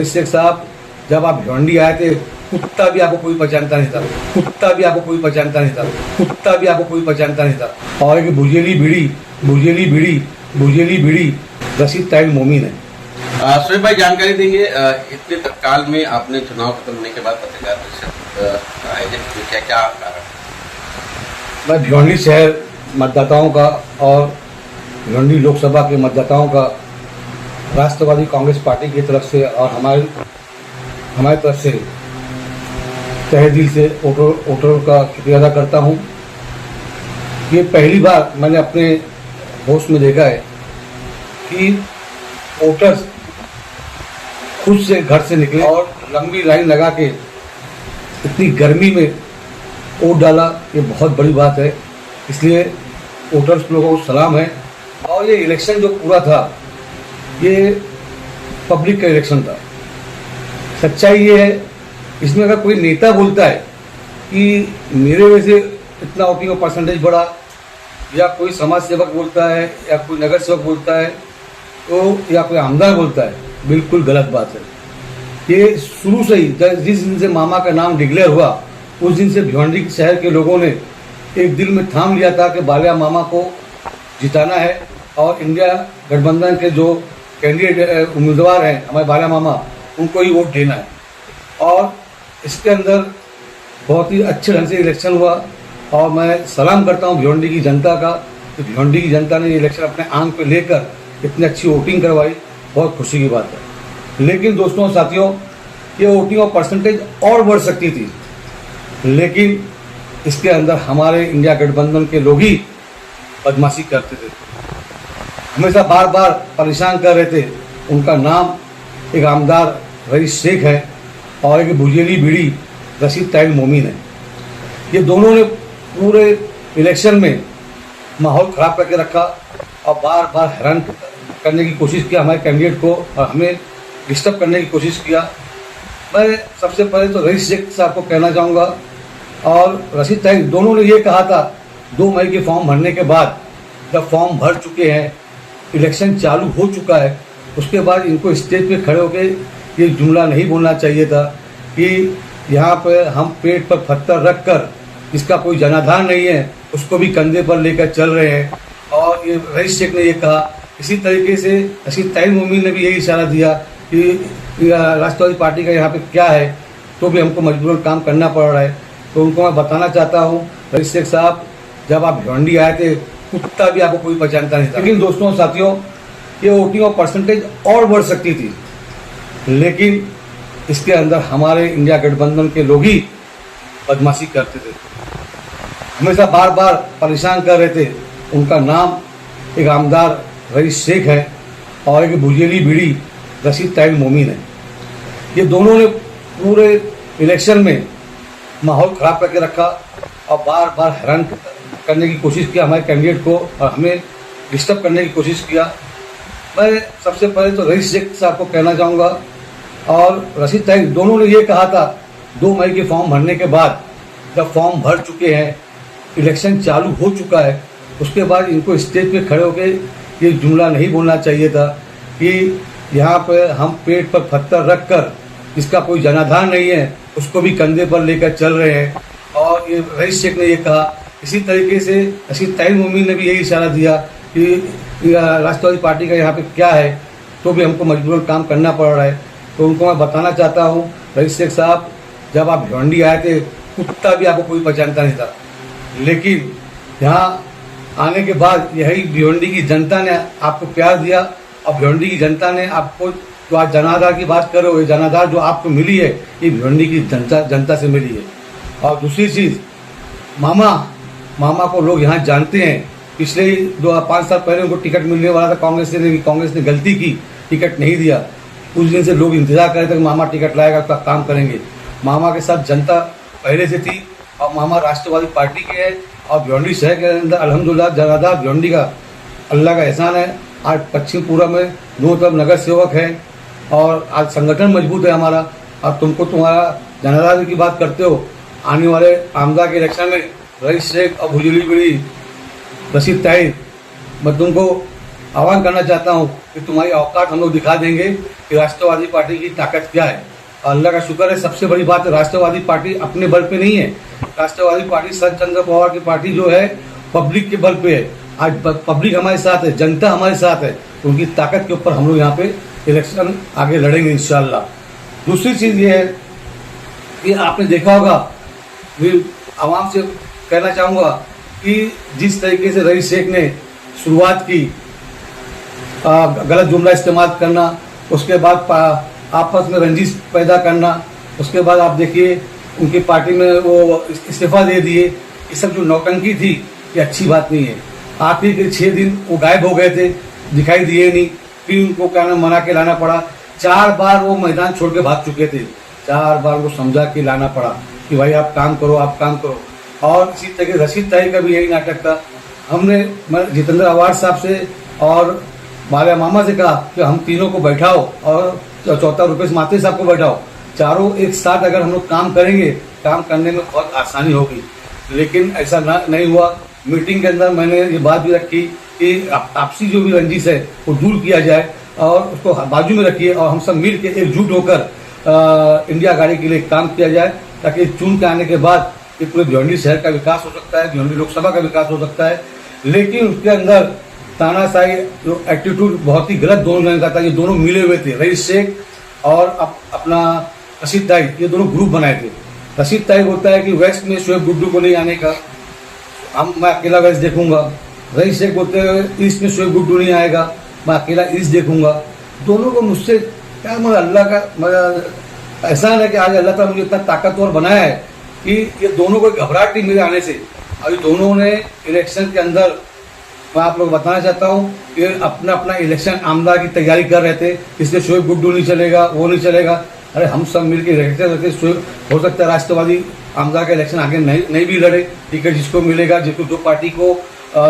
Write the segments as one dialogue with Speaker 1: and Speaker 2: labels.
Speaker 1: Rice Sheikh साहब, जब आप भिवंडी आए थे, कुत्ता भी आपको कोई पहचानता नहीं था, कुत्ता भी आपको कोई पहचानता नहीं था, कुत्ता भी आपको कोई पहचानता नहीं था। और एक भुजेली बीड़ी, भुजेली बीड़ी, भुजेली बीड़ी रशीद ताइल मोमिन है।
Speaker 2: शोएब भाई जानकारी देंगे, इतने तत्काल में आपने चुनाव खत्म होने के बाद पत्रकार परिषद आयोजित की, क्या क्या कारण?
Speaker 1: मैं भिवंडी शहर मतदाताओं का और भिवंडी लोकसभा के मतदाताओं का राष्ट्रवादी कांग्रेस पार्टी की तरफ से और हमारी तरफ से तहे दिल से वोटरों का शुक्रिया अदा करता हूँ। ये पहली बार मैंने अपने होश में देखा है कि वोटर्स खुद से घर से निकले और लंबी लाइन लगा के इतनी गर्मी में वोट डाला। ये बहुत बड़ी बात है, इसलिए वोटर्स लोगों को सलाम है। और ये इलेक्शन जो पूरा था, ये पब्लिक का इलेक्शन था। सच्चाई ये है, इसमें अगर कोई नेता बोलता है कि मेरे वजह से इतना वोटिंग का परसेंटेज बढ़ा, या कोई समाज सेवक बोलता है, या कोई नगर सेवक बोलता है, तो या कोई आमदार बोलता है, बिल्कुल गलत बात है। ये शुरू से ही जिस दिन से मामा का नाम डिक्लेयर हुआ, उस दिन से भिवंडी शहर के लोगों ने एक दिल में थाम लिया था कि बालिया मामा को जिताना है और इंडिया गठबंधन के जो कैंडिडेट उम्मीदवार हैं हमारे बालिया मामा, उनको ही वोट देना है। और इसके अंदर बहुत ही अच्छे ढंग से इलेक्शन हुआ और मैं सलाम करता हूँ भिवंडी की जनता का कि भिवंडी की जनता ने ये इलेक्शन अपने आंख पे लेकर इतनी अच्छी वोटिंग करवाई, बहुत खुशी की बात है। लेकिन दोस्तों और साथियों, ये वोटिंग और परसेंटेज और बढ़ सकती थी, लेकिन इसके अंदर हमारे इंडिया गठबंधन के लोग ही बदमाशी करते थे, हमेशा बार बार परेशान कर रहे थे। उनका नाम एक आमदार रईस शेख है और एक भुजेली बीड़ी रशीद ताइल मोमिन है। ये दोनों ने पूरे इलेक्शन में माहौल ख़राब करके रखा और बार बार हैरान करने की कोशिश किया हमारे कैंडिडेट को, और हमें डिस्टर्ब करने की कोशिश किया। मैं सबसे पहले तो रईस शेख साहब को कहना चाहूँगा और रशीद ताइल, दोनों ने ये कहा था 2 मई के फॉर्म भरने के बाद, जब फॉर्म भर चुके हैं, इलेक्शन चालू हो चुका है, उसके बाद इनको स्टेज पे खड़े होकर ये जुमला नहीं बोलना चाहिए था कि यहाँ पर हम पेट पर पत्थर रख कर, जिसका कोई जनाधार नहीं है, उसको भी कंधे पर लेकर चल रहे हैं। और ये रईस शेख ने ये कहा। इसी तरीके से रशीद ताइल मोमिन ने भी यही इशारा दिया कि राष्ट्रवादी पार्टी का यहाँ पे क्या है, तो भी हमको मजबूरन काम करना पड़ रहा है। तो उनको मैं बताना चाहता हूँ, रईस शेख साहब, जब आप भिवंडी आए थे, कुत्ता भी आपको कोई पहचानता नहीं था। लेकिन दोस्तों और साथियों, ये वोटिंग और परसेंटेज और बढ़ सकती थी, लेकिन इसके अंदर हमारे इंडिया गठबंधन के लोग ही बदमाशी करते थे, हमेशा बार बार परेशान कर रहे थे। उनका नाम एक आमदार रईस शेख है और एक भुजेली बीड़ी रशीद ताइल मोमिन है। ये दोनों ने पूरे इलेक्शन में माहौल ख़राब करके रखा और बार बार हैरान करने की कोशिश किया हमारे कैंडिडेट को, और हमें डिस्टर्ब करने की कोशिश किया। मैं सबसे पहले तो रईस शेख साहब को कहना चाहूँगा और रशीद ताइल, दोनों ने ये कहा था 2 मई के फॉर्म भरने के बाद, जब फॉर्म भर चुके हैं, इलेक्शन चालू हो चुका है, उसके बाद इनको स्टेज पे खड़े होकर ये जुमला नहीं बोलना चाहिए था कि यहाँ पर हम पेट पर पत्थर रख कर, जिसका कोई जनाधार नहीं है, उसको भी कंधे पर लेकर चल रहे हैं। और ये रईस शेख ने ये कहा। इसी तरीके से रशीद ताइल मोमिन ने भी यही इशारा दिया कि राष्ट्रवादी पार्टी का यहाँ पे क्या है, तो भी हमको मजबूरन काम करना पड़ रहा है। तो उनको मैं बताना चाहता हूँ, रईस शेख साहब, जब आप भिवंडी आए थे, कुत्ता भी आपको कोई पहचानता नहीं था, लेकिन यहाँ आने के बाद यही भिवंडी की जनता ने आपको प्यार दिया और भिवंडी की जनता ने आपको, जो आज जनाधार की बात कर रहे हो, ये जनाधार जो आपको मिली है, ये भिवंडी की जनता से मिली है। और दूसरी चीज़, मामा को लोग यहाँ जानते हैं। पिछले 5 साल पहले उनको टिकट मिलने वाला था, कांग्रेस ने गलती की, टिकट नहीं दिया। उस दिन से लोग इंतजार कर रहे थे कि मामा टिकट लाएगा, उसका काम करेंगे। मामा के साथ जनता पहले से थी और मामा राष्ट्रवादी पार्टी के हैं। और भिवंडी शहर के अंदर अल्हम्दुलिल्लाह जनाधार भिवंडी का अल्लाह का एहसान है। आज पश्चिम पूर्व में दोनों तरफ नगर सेवक है और आज संगठन मजबूत है हमारा। और तुमको तुम्हारा जनाधार की बात करते हो, आने वाले आमदा के इलेक्शन में रईस शेख और भुजेली बीड़ी रशीद ताइल, मैं तुमको आह्वान करना चाहता हूँ कि तुम्हारी औकात हम लोग दिखा देंगे कि राष्ट्रवादी पार्टी की ताकत क्या है। अल्लाह का शुक्र है, सबसे बड़ी बात है राष्ट्रवादी पार्टी अपने बल पे नहीं है। राष्ट्रवादी पार्टी शरद चंद्र पवार की पार्टी जो है पब्लिक के बल पे है। आज पब्लिक हमारे साथ है, जनता हमारे साथ है, उनकी ताकत के ऊपर हम लोग यहाँ पे इलेक्शन आगे लड़ेंगे इंशाल्लाह। दूसरी चीज़ ये है कि आपने देखा होगा, आवाम से कहना चाहूँगा कि जिस तरीके से रईस शेख ने शुरुआत की गलत जुमला इस्तेमाल करना, उसके बाद आपस में रंजिश पैदा करना, उसके बाद आप देखिए उनकी पार्टी में वो इस्तीफा दे दिए। ये सब जो नौटंकी थी ये अच्छी बात नहीं है। आखिर के 6 दिन वो गायब हो गए थे, दिखाई दिए नहीं, फिर उनको क्या नाम मना के लाना पड़ा। 4 बार वो मैदान छोड़ के भाग चुके थे, 4 बार वो समझा के लाना पड़ा कि भाई आप काम करो, आप काम करो। और इसी तरह रशीद ताई का भी यही नाटक था। हमने जितेंद्र आवाज साहब से और बाला मामा से कहा कि हम तीनों को बैठाओ और चौथा रुपेश माथे साहब को बैठाओ, चारों एक साथ अगर हम लोग काम करेंगे, काम करने में बहुत आसानी होगी। लेकिन ऐसा नहीं हुआ। मीटिंग के अंदर मैंने ये बात भी रखी कि आपसी जो भी रंजिश है वो दूर किया जाए और उसको बाजू में रखिए और हम सब मिल के एकजुट होकर इंडिया गाड़ी के लिए काम किया जाए, ताकि चुन के आने के बाद ये पूरे भिवंडी शहर का विकास हो सकता है, भिवंडी लोकसभा का विकास हो सकता है। लेकिन उसके अंदर तानाशाही जो एटीट्यूड बहुत ही गलत दोनों का था। ये दोनों मिले हुए थे, रईस शेख और अपना रशीद ताई, ये दोनों ग्रुप बनाए थे। रशीद ताई बोलता है कि वेस्ट में शोएब गुड्डू को नहीं आने का, मैं अकेला वेस्ट देखूंगा। रईस शेख बोलते हैं ईस्ट में शोएब गुड्डू नहीं आएगा, मैं अकेला ईस्ट देखूंगा। दोनों को मुझसे क्या मतलब अल्लाह का एहसान है कि आज अल्लाह ताला मुझे इतना ताकतवर बनाया है कि ये दोनों को घबराहट नहीं मेरे आने से। अभी दोनों ने इलेक्शन के अंदर, मैं आप लोग बताना चाहता हूँ कि अपना अपना इलेक्शन आमदा की तैयारी कर रहे थे, इसलिए शोएब गुड्डू नहीं चलेगा, वो नहीं चलेगा। अरे हम सब मिलकर इलेक्शन करते, शोएब हो सकता है राष्ट्रवादी आमदा का इलेक्शन आगे नहीं भी लड़े, टिकट जिसको मिलेगा, जिसको जो पार्टी को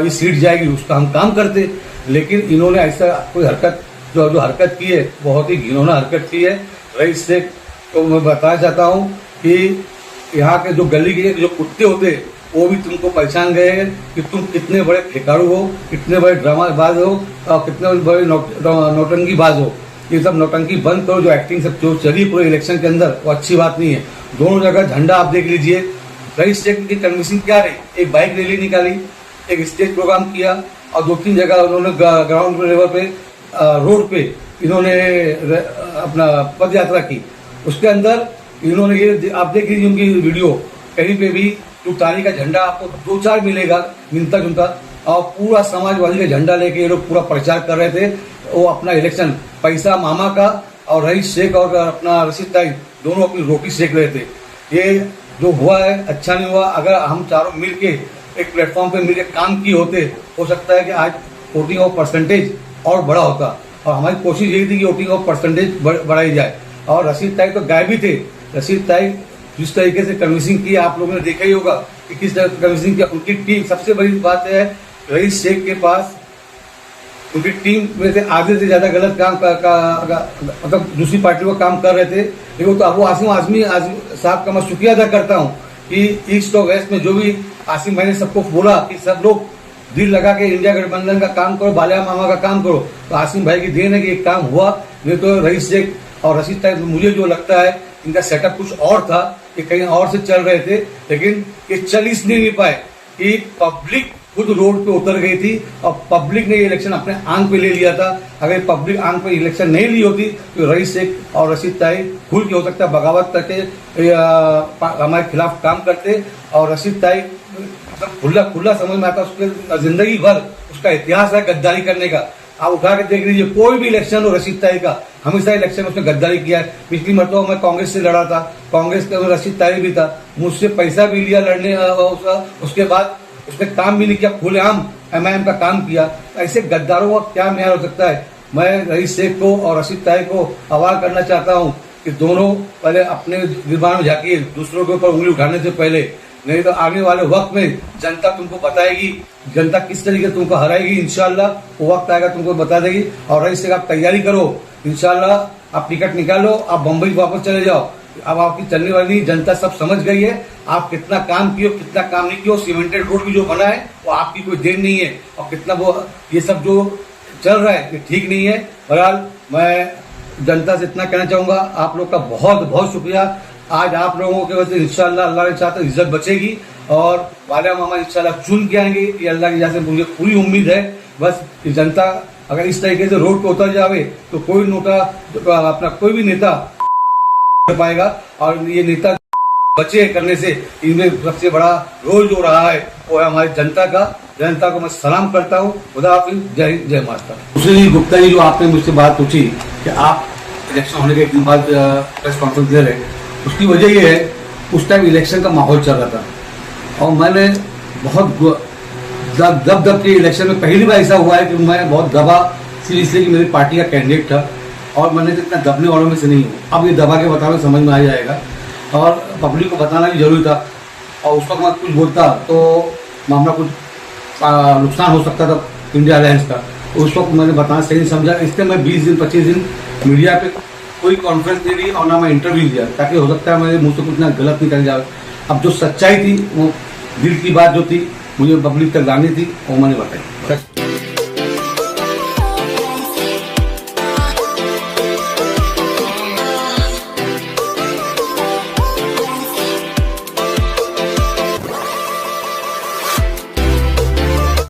Speaker 1: ये सीट जाएगी उसका हम काम करते। लेकिन इन्होंने ऐसा कोई हरकत जो हरकत की है, बहुत ही घिनौना हरकत की है। रईस शेख को मैं बताना चाहता हूँ कि यहाँ के जो गली के जो कुत्ते होते वो भी तुमको पहचान गए हैं कि तुम कितने बड़े ठेकारू हो, कितने बड़े ड्रामाबाज हो और कितने बड़े नौटंकीबाज हो। ये सब नौटंकी बंद करो। जो एक्टिंग सब जो चली पूरे इलेक्शन के अंदर वो अच्छी बात नहीं है। दोनों जगह झंडा आप देख लीजिए। रईस शेख की कन्विंसिंग क्या रही, एक बाइक रैली निकाली, एक स्टेज प्रोग्राम किया और 2-3 जगह उन्होंने ग्राउंड लेवल पे रोड पे इन्होंने अपना पद यात्रा की। उसके अंदर इन्होंने ये आप देख लीजिए उनकी वीडियो, कहीं पे भी तुतारी का झंडा आपको 2-4 मिलेगा मिलता जुलता, और पूरा समाजवादी का झंडा लेके ये लोग पूरा प्रचार कर रहे थे। वो अपना इलेक्शन पैसा मामा का और रईस शेख और अपना रशीद ताई दोनों अपनी रोटी सेक रहे थे। ये जो हुआ है अच्छा नहीं हुआ। अगर हम चारों मिल के एक प्लेटफॉर्म पे मिलकर काम किए होते, हो सकता है कि आज वोटिंग ऑफ परसेंटेज और बड़ा होता। और हमारी कोशिश यही थी कि वोटिंग ऑफ परसेंटेज बढ़ाई जाए। और रशीद ताई तो गायब ही थे। रशीद ताई जिस तरीके से कन्विंसिंग की आप लोगों ने देखा ही होगा कि किस तरह कन्विंसिंग किया। उनकी टीम, सबसे बड़ी बात है रईस शेख के पास उनकी टीम में से आधे से ज्यादा गलत काम मतलब दूसरी पार्टी को काम कर रहे थे। लेकिन तो वो आसिम आजमी साहब का मैं शुक्रिया अदा करता हूँ कि ईस्ट और वेस्ट में जो भी आसिम भाई ने सबको बोला कि सब लोग दिल लगा के इंडिया गठबंधन का काम करो, बालिया मामा का काम करो, तो आसिम भाई की देन है कि एक काम हुआ। नहीं तो रईस शेख और रशीद ताई, मुझे जो लगता है इनका सेटअप कुछ और था, ये कहीं और से चल रहे थे, लेकिन ये चल इसलिए नहीं पाए कि पब्लिक खुद रोड पे उतर गई थी और पब्लिक ने ये इलेक्शन अपने आंख पे ले लिया था। अगर पब्लिक आंख पे इलेक्शन नहीं ली होती तो रईस शेख और रशीद ताई खुल के हो सकता है बगावत करके हमारे खिलाफ काम करते। और रशीद ताई मतलब खुला समझ में आता, उसके जिंदगी भर उसका इतिहास है गद्दारी करने का। आप उठा के देख लीजिए, कोई भी इलेक्शन हो रशीद ताई का, हमेशा इलेक्शन में उसने गद्दारी किया है। पिछली मरतबा मैं कांग्रेस से लड़ा था, कांग्रेस का रशीद ताई भी था, मुझसे पैसा भी लिया लड़ने उसके बाद उसने काम भी नहीं किया, खुलेआम MIM का काम किया। ऐसे गद्दारों का क्या म्यार हो सकता है। मैं रईस शेख को और रशीद ताई को आह्वान करना चाहता हूँ कि दोनों पहले अपने दिमाग में झांकिए, दूसरों के ऊपर उंगली उठाने से पहले, नहीं तो आने वाले वक्त में जनता तुमको बताएगी, जनता किस तरीके तुमको हराएगी। इंशाल्लाह वो वक्त आएगा तुमको बता देगी। और रईस शेख आप तैयारी करो, इंशाल्लाह आप टिकट निकालो, आप बम्बई वापस चले जाओ। अब आपकी चलने वाली जनता सब समझ गई है आप कितना काम किए, कितना काम नहीं किया। सीमेंटेड रोड भी जो बना है वो आपकी कोई देन नहीं है। और कितना वो ये सब जो चल रहा है ये ठीक नहीं है। बहरहाल मैं जनता से इतना कहना चाहूँगा, आप लोग का बहुत बहुत शुक्रिया। आज आप लोगों के वजह से इंशाल्लाह अल्लाह के साथ इज्जत बचेगी और वालिया मामा इंशाल्लाह चुन के आएंगे, ये अल्लाह की वजह से मुझे पूरी उम्मीद है। बस कि जनता अगर इस तरीके से रोड पे उतर जावे तो कोई नोटा अपना कोई भी नेता कर पाएगा। और ये नेता बचे करने से इनमें सबसे बड़ा रोल जो रहा है वो है हमारी जनता का। जनता को मैं सलाम करता हूँ। खुदा हाफिज, जय हिंद, जय माता। दूसरी गुप्ता जी, जो आपने मुझसे बात पूछी कि आप इलेक्शन होने के एक दिन बाद प्रेस कॉन्फ्रेंस दे रहे, उसकी वजह ये है उस टाइम इलेक्शन का माहौल चल रहा था और मैंने बहुत दब के इलेक्शन में पहली बार ऐसा हुआ है कि मैं बहुत दबा, इसलिए कि मेरी पार्टी का कैंडिडेट था और मैंने तो इतना दबने वालों में से नहीं हूँ। अब ये दबा के बताना समझ में आ जाएगा और पब्लिक को बताना भी जरूरी था। और उस वक्त मैं कुछ बोलता तो मामला कुछ नुकसान हो सकता था इंडिया अलायंस का। उस वक्त मैंने बताना सही नहीं समझा, इसलिए मैं 20 दिन 25 दिन मीडिया पे कोई कॉन्फ्रेंस नहीं ली और ना मैं इंटरव्यू दिया, ताकि हो सकता है मेरे मुँह से कुछ ना गलत निकल जाए। अब जो सच्चाई थी, वो दिल की बात जो थी मुझे पब्लिक तक लानी थी, वो मैंने बताई।